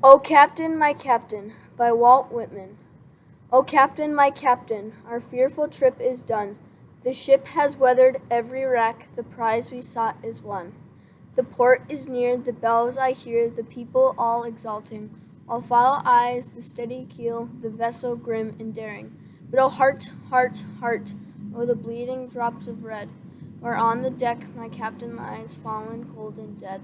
O Captain, my Captain, by Walt Whitman. O Captain, my Captain, our fearful trip is done. The ship has weathered every wreck, the prize we sought is won. The port is near, the bells I hear, the people all exulting, while follow eyes the steady keel, the vessel grim and daring. But O heart, heart, heart, O the bleeding drops of red, where on the deck my captain lies, fallen cold and dead.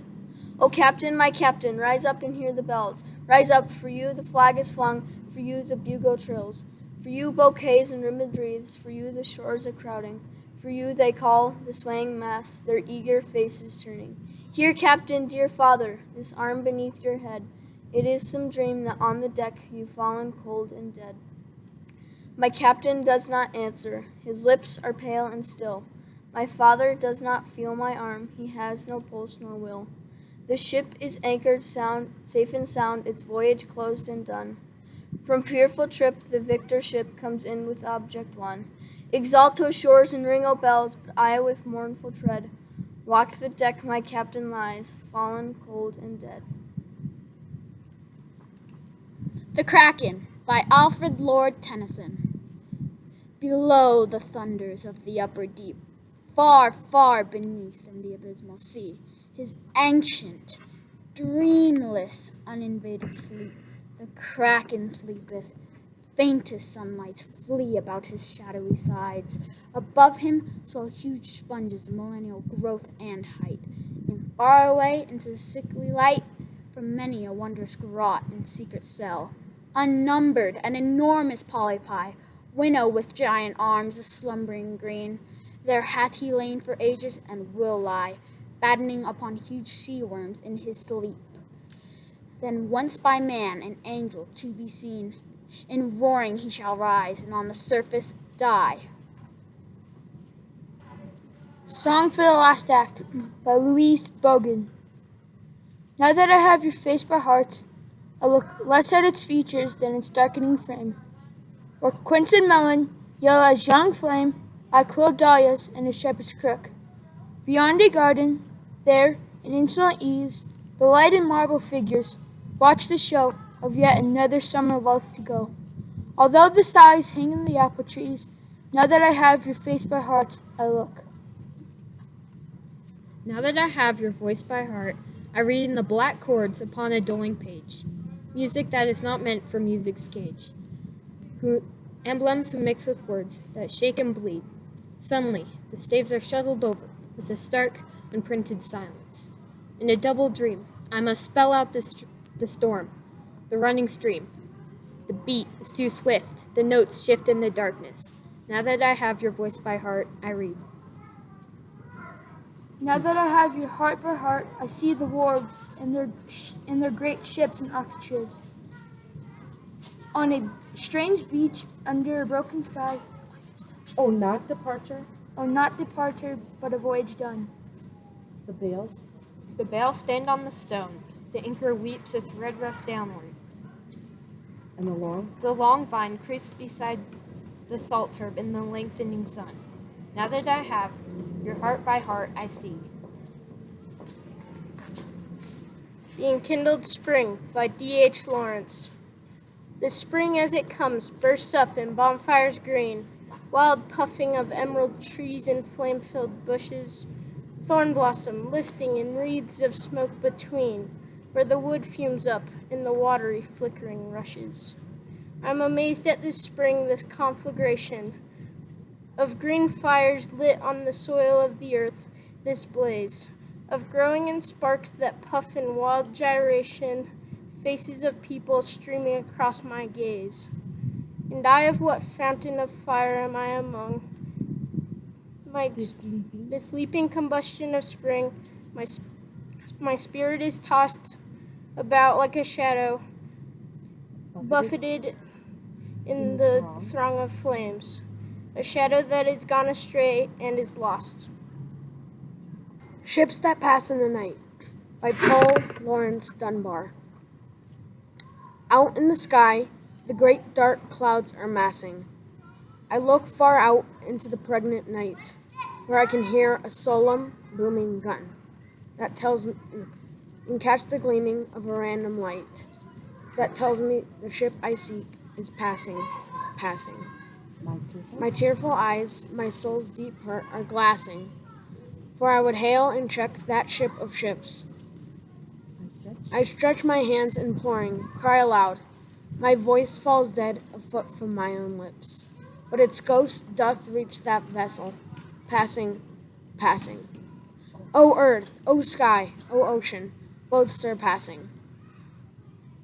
O Captain, my Captain, rise up and hear the bells. Rise up, for you the flag is flung, for you the bugle trills. For you bouquets and ribboned wreaths, for you the shores are crowding. For you they call, the swaying mass, their eager faces turning. Here, Captain, dear father, this arm beneath your head. It is some dream that on the deck you've fallen cold and dead. My captain does not answer, his lips are pale and still. My father does not feel my arm, he has no pulse nor will. The ship is anchored safe and sound, its voyage closed and done. From fearful trip, the victor ship comes in with object won. Exalt, O shores, and ring, O bells, but I with mournful tread walk the deck my captain lies, fallen cold and dead. The Kraken, by Alfred Lord Tennyson. Below the thunders of the upper deep, far, far beneath in the abysmal sea, his ancient, dreamless, uninvaded sleep, the Kraken sleepeth. Faintest sunlights flee about his shadowy sides. Above him swell huge sponges of millennial growth and height, and far away into the sickly light, from many a wondrous grot and secret cell, unnumbered and enormous polypi winnow with giant arms the slumbering green. There hath he lain for ages and will lie, battening upon huge sea worms in his sleep. Then once by man an angel to be seen, in roaring he shall rise, and on the surface die. Song for the Last Act by Louise Bogan. Now that I have your face by heart, I look less at its features than its darkening frame. Where quince and melon, yellow as young flame, I quill dahlias and a shepherd's crook. Beyond a garden, there, in insolent ease, the light and marble figures watch the show of yet another summer loth to go. Although the sighs hang in the apple trees, now that I have your face by heart, I look. Now that I have your voice by heart, I read in the black chords upon a dueling page, music that is not meant for music's cage, emblems who mix with words that shake and bleed. Suddenly, the staves are shuttled over with the stark, unprinted silence. In a double dream, I must spell out the storm, the running stream. The beat is too swift, the notes shift in the darkness. Now that I have your voice by heart, I read. Now that I have your heart by heart, I see the wharves and their great ships and architraves. On a strange beach under a broken sky. Oh, not departure? Oh, not departure, but a voyage done. The bales? The bales stand on the stone. The anchor weeps its red rust downward. And the long? The long vine creeps beside the salt herb in the lengthening sun. Now that I have your heart by heart, I see. The Enkindled Spring by D.H. Lawrence. The spring as it comes bursts up in bonfires green, wild puffing of emerald trees and flame-filled bushes, thorn blossom lifting in wreaths of smoke between, where the wood fumes up in the watery flickering rushes. I'm amazed at this spring, this conflagration of green fires lit on the soil of the earth, this blaze of growing in sparks that puff in wild gyration, faces of people streaming across my gaze. And I of what fountain of fire am I among? This leaping combustion of spring, my spirit is tossed about like a shadow, buffeted in the throng of flames, a shadow that is gone astray and is lost. Ships That Pass in the Night by Paul Laurence Dunbar. Out in the sky, the great dark clouds are massing. I look far out into the pregnant night, where I can hear a solemn, booming gun that tells me and catch the gleaming of a random light. that tells me the ship I seek is passing, passing. My tearful. My tearful eyes, my soul's deep hurt are glassing, for I would hail and check that ship of ships. I stretch. I stretch my hands imploring, cry aloud. My voice falls dead a foot from my own lips, but its ghost doth reach that vessel, passing, passing. O earth, O sky, O ocean, both surpassing.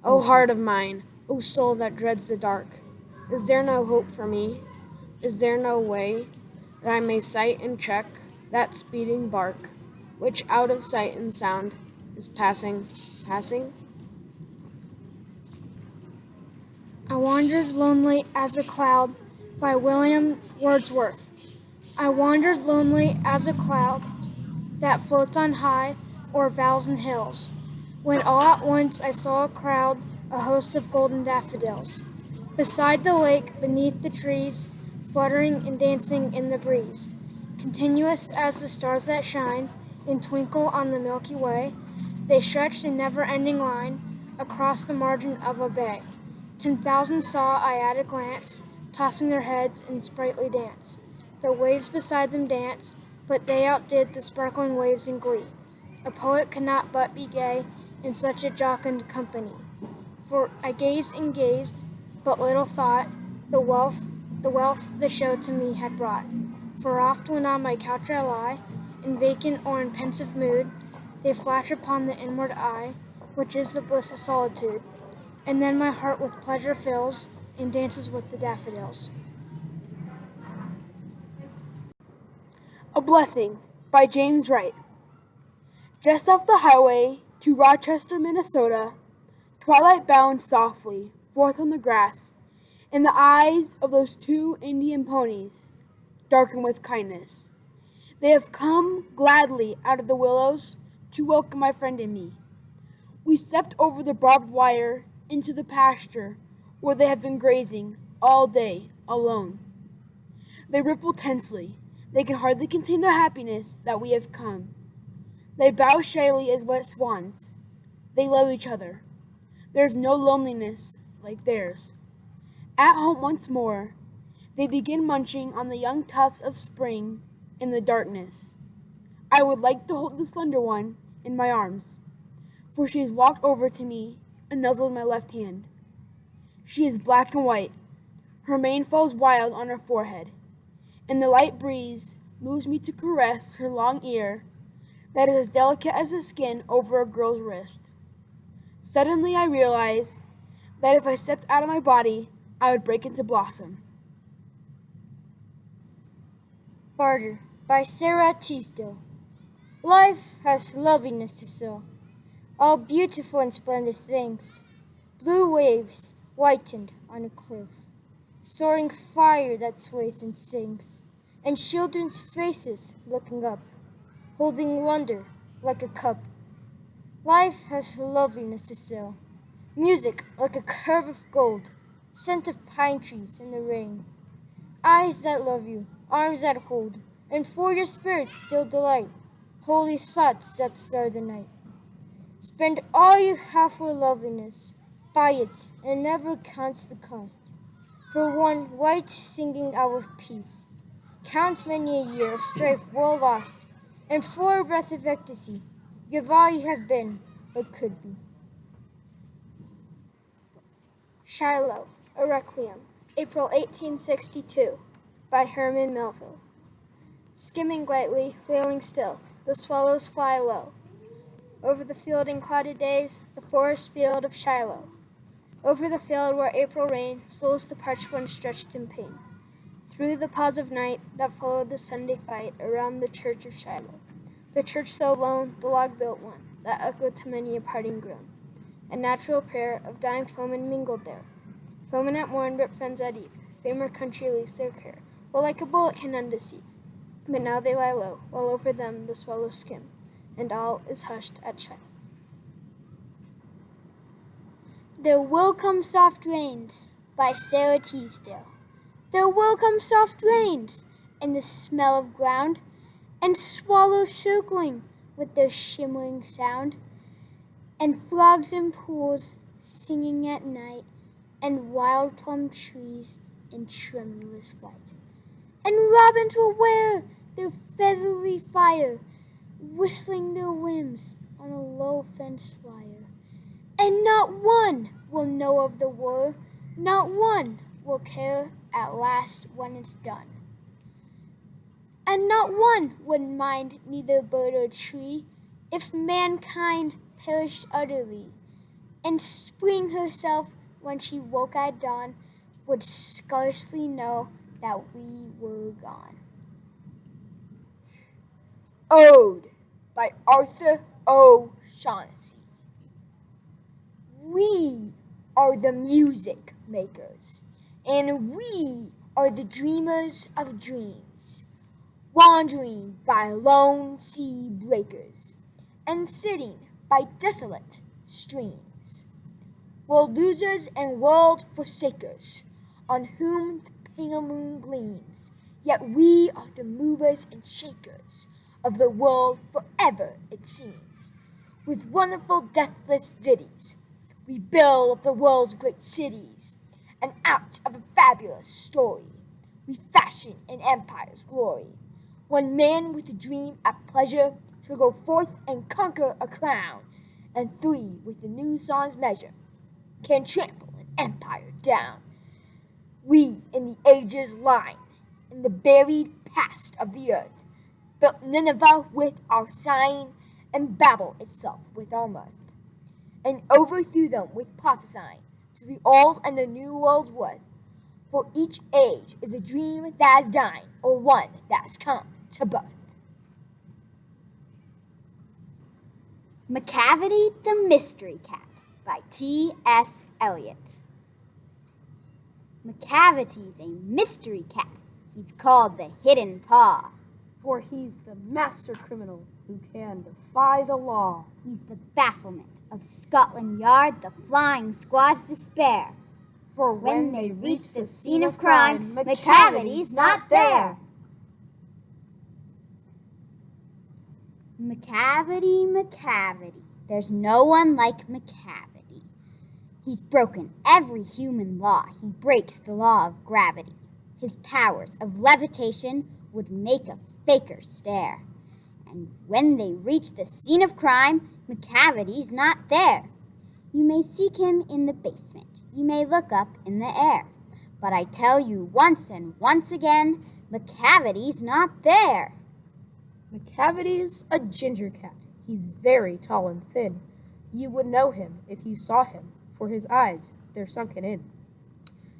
O heart of mine, O soul that dreads the dark, is there no hope for me? Is there no way that I may sight and check that speeding bark, which out of sight and sound is passing, passing? I wandered lonely as a cloud by William Wordsworth. I wandered lonely as a cloud that floats on high o'er vales and hills, when all at once I saw a crowd, a host of golden daffodils, beside the lake, beneath the trees, fluttering and dancing in the breeze. Continuous as the stars that shine and twinkle on the Milky Way, they stretched in never-ending line across the margin of a bay. 10,000 saw I at a glance, tossing their heads in sprightly dance. The waves beside them danced, but they outdid the sparkling waves in glee. A poet could not but be gay in such a jocund company. For I gazed and gazed, but little thought the wealth the show to me had brought. For oft when on my couch I lie, in vacant or in pensive mood, they flash upon the inward eye, which is the bliss of solitude. And then my heart with pleasure fills and dances with the daffodils. A Blessing by James Wright. Just off the highway to Rochester, Minnesota, twilight bound softly forth on the grass, and the eyes of those two Indian ponies darken with kindness. They have come gladly out of the willows to welcome my friend and me. We stepped over the barbed wire into the pasture where they have been grazing all day alone. They ripple tensely. They can hardly contain their happiness that we have come. They bow shyly as wet swans. They love each other. There is no loneliness like theirs. At home once more, they begin munching on the young tufts of spring in the darkness. I would like to hold the slender one in my arms, for she has walked over to me and nuzzled my left hand. She is black and white. Her mane falls wild on her forehead, and the light breeze moves me to caress her long ear that is as delicate as the skin over a girl's wrist. Suddenly I realize that if I stepped out of my body, I would break into blossom. Barter by Sarah Teasdale. Life has loveliness to sell, all beautiful and splendid things. Blue waves whitened on a cliff, soaring fire that sways and sings, and children's faces looking up, holding wonder like a cup. Life has loveliness to sell, music like a curve of gold, scent of pine trees in the rain. Eyes that love you, arms that hold, and for your spirit still delight, holy thoughts that stir the night. Spend all you have for loveliness, buy it, and never count the cost. For one white singing hour of peace, count many a year of strife well lost, and for a breath of ecstasy, give all you have been or could be. Shiloh, a Requiem, April 1862, by Herman Melville. Skimming lightly, wailing still, the swallows fly low. Over the field in clouded days, the forest field of Shiloh. Over the field where April rain souls the parched one stretched in pain. Through the pause of night that followed the Sunday fight around the church of Shiloh. The church so lone, the log-built one, that echoed to many a parting groan. A natural prayer of dying foemen mingled there. Foemen at morn, but friends at eve. Fame or country leaves their care, while like a bullet can undeceive. But now they lie low, while over them the swallows skim, and all is hushed at Shiloh. There will come soft rains by Sarah Teasdale. There will come soft rains, and the smell of ground, and swallows circling with their shimmering sound, and frogs in pools singing at night, and wild plum trees in tremulous white. And robins will wear their feathery fire, whistling their whims on a low fenced wire. And not one will know of the war, not one will care at last when it's done. And not one would mind neither bird or tree if mankind perished utterly. And spring herself, when she woke at dawn, would scarcely know that we were gone. Ode by Arthur O'Shaughnessy. We are the music makers, and we are the dreamers of dreams, wandering by lone sea breakers, and sitting by desolate streams. World losers and world forsakers, on whom the pale moon gleams, yet we are the movers and shakers of the world forever, it seems. With wonderful deathless ditties, we build up the world's great cities, and out of a fabulous story, we fashion an empire's glory. One man with a dream at pleasure shall go forth and conquer a crown, and three with the new song's measure can trample an empire down. We in the ages line, in the buried past of the earth, built Nineveh with our sighing, and Babel itself with our mirth, and overthrew them with prophesying to the old and the new world's worth. For each age is a dream that is dying, or one that has come to birth. Macavity the Mystery Cat by T.S. Eliot. Macavity's a mystery cat. He's called the Hidden Paw. For he's the master criminal who can defy the law. He's the bafflement of Scotland Yard, the flying squad's despair. For When they reach the scene of crime, Macavity's not there. Macavity, Macavity, there's no one like Macavity. He's broken every human law. He breaks the law of gravity. His powers of levitation would make a faker stare. And when they reach the scene of crime, Macavity's not there. You may seek him in the basement. You may look up in the air. But I tell you once and once again, Macavity's not there. Macavity's a ginger cat. He's very tall and thin. You would know him if you saw him, for his eyes, they're sunken in.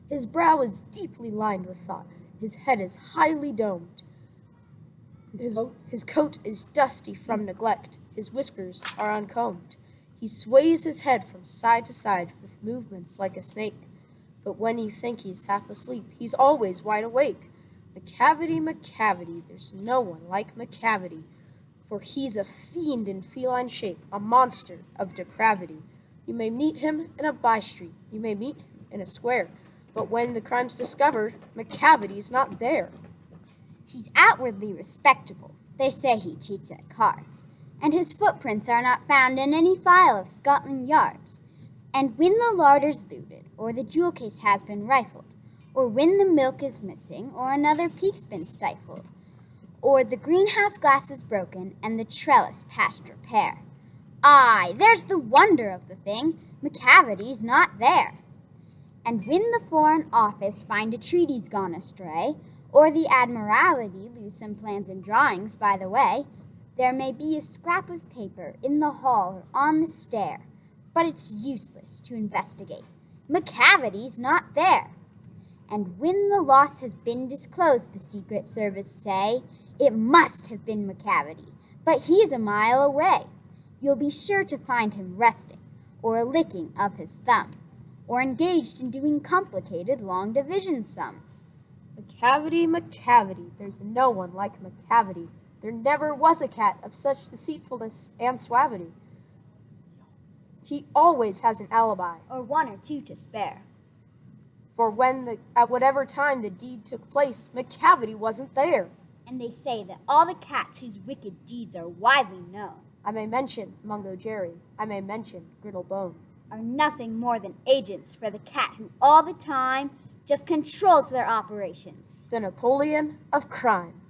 His brow is deeply lined with thought. His head is highly domed. His coat is dusty from neglect. His whiskers are uncombed. He sways his head from side to side with movements like a snake. But when you think he's half asleep, he's always wide awake. Macavity, Macavity, there's no one like Macavity, for he's a fiend in feline shape, a monster of depravity. You may meet him in a by-street, you may meet him in a square, but when the crime's discovered, Macavity's not there. He's outwardly respectable. They say he cheats at cards. And his footprints are not found in any file of Scotland Yards. And when the larder's looted, or the jewel case has been rifled, or when the milk is missing, or another peak's been stifled, or the greenhouse glass is broken, and the trellis past repair, aye, there's the wonder of the thing, Macavity's not there. And when the Foreign Office find a treaty's gone astray, or the Admiralty lose some plans and drawings by the way, there may be a scrap of paper in the hall or on the stair, but it's useless to investigate. Macavity's not there. And when the loss has been disclosed, the Secret Service say, it must have been Macavity, but he's a mile away. You'll be sure to find him resting, or a licking of his thumb, or engaged in doing complicated long division sums. Macavity, Macavity, there's no one like Macavity. There never was a cat of such deceitfulness and suavity. He always has an alibi, Or one or two to spare. for at whatever time the deed took place, Macavity wasn't there. And they say that all the cats whose wicked deeds are widely known. I may mention Mungo Jerry. I may mention Griddle Bone. are nothing more than agents for the cat who all the time just controls their operations. The Napoleon of crime.